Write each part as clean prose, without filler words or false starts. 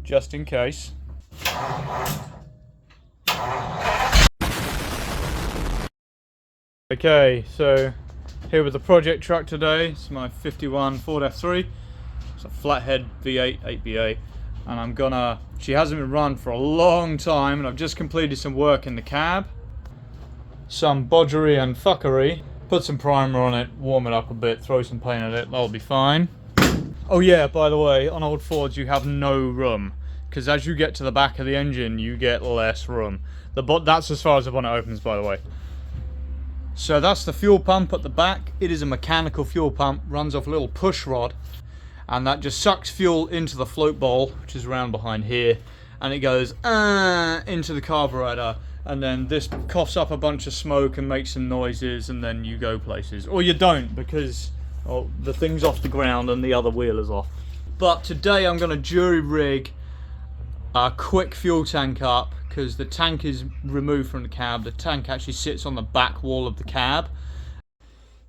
just in case. Okay, so here with the project truck today. It's my 51 Ford F3. It's a flathead V8 8BA, and she hasn't been run for a long time, and I've just completed some work in the cab. Some bodgery and fuckery. Put some primer on it, warm it up a bit, throw some paint at it, that'll be fine. Oh yeah, by the way, on old Fords you have no room, because as you get to the back of the engine you get less room. That's as far as the bonnet opens, by the way. So that's the fuel pump at the back. It is a mechanical fuel pump, runs off a little push rod, and that just sucks fuel into the float bowl, which is around behind here, and it goes into the carburetor, and then this coughs up a bunch of smoke and makes some noises, and then you go places. Or you don't, because the thing's off the ground and the other wheel is off. But today I'm going to jury rig a quick fuel tank up, because the tank is removed from the cab. The tank actually sits on the back wall of the cab.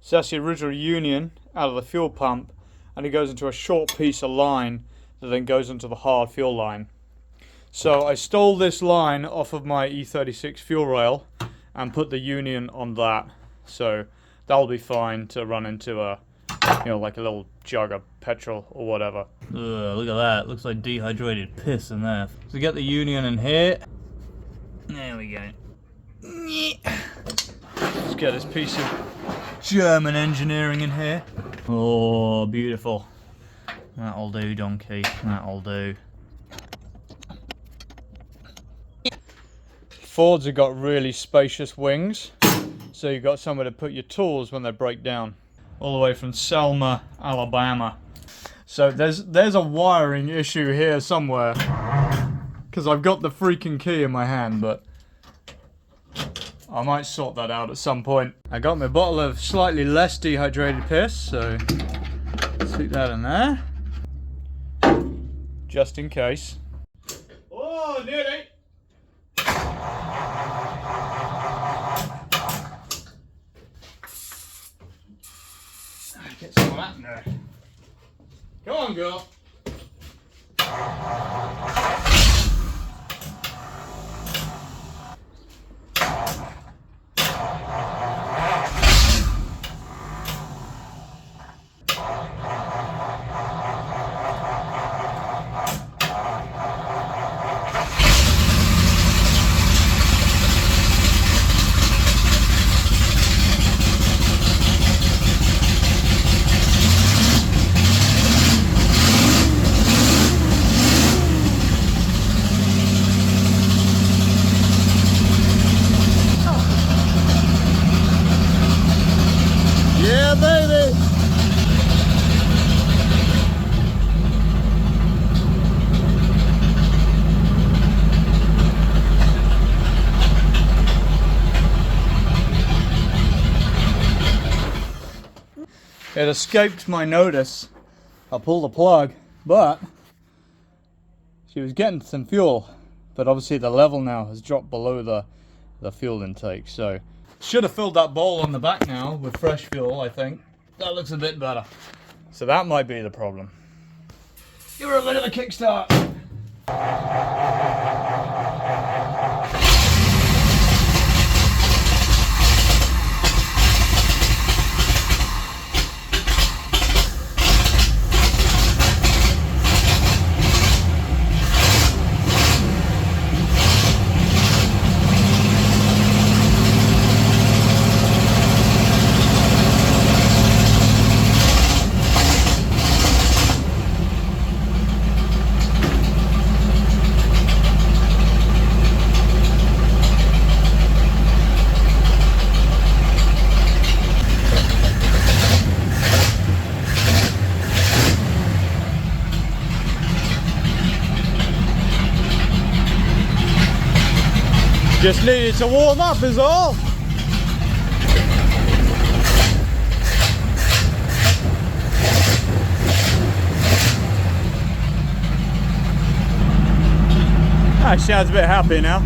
So that's the original union out of the fuel pump, and it goes into a short piece of line that then goes into the hard fuel line. So I stole this line off of my E36 fuel rail and put the union on that. So that'll be fine to run into a, like a little jug of petrol or whatever. Ugh, look at that. Looks like dehydrated piss in there. So get the union in here. There we go. Let's get this piece of German engineering in here. Oh, beautiful. That'll do, donkey. That'll do. Fords have got really spacious wings, so you've got somewhere to put your tools when they break down. All the way from Selma, Alabama. So there's a wiring issue here somewhere, because I've got the freaking key in my hand, but I might sort that out at some point. I got my bottle of slightly less dehydrated piss, so stick that in there, just in case. Oh, nearly! Get some of that in there. Come on, girl. Yeah, baby! It escaped my notice. I pulled the plug, but she was getting some fuel. But obviously the level now has dropped below the fuel intake, so should have filled that bowl on the back now with fresh fuel, I think. That looks a bit better. So that might be the problem. Give her a bit of a kickstart. Just needed to warm up is all. Ah, sounds a bit happy now.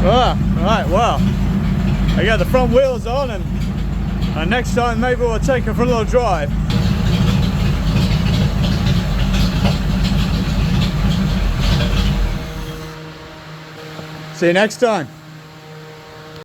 Ah, right, well, I got the front wheels on, and next time maybe we'll take her for a little drive. See you next time.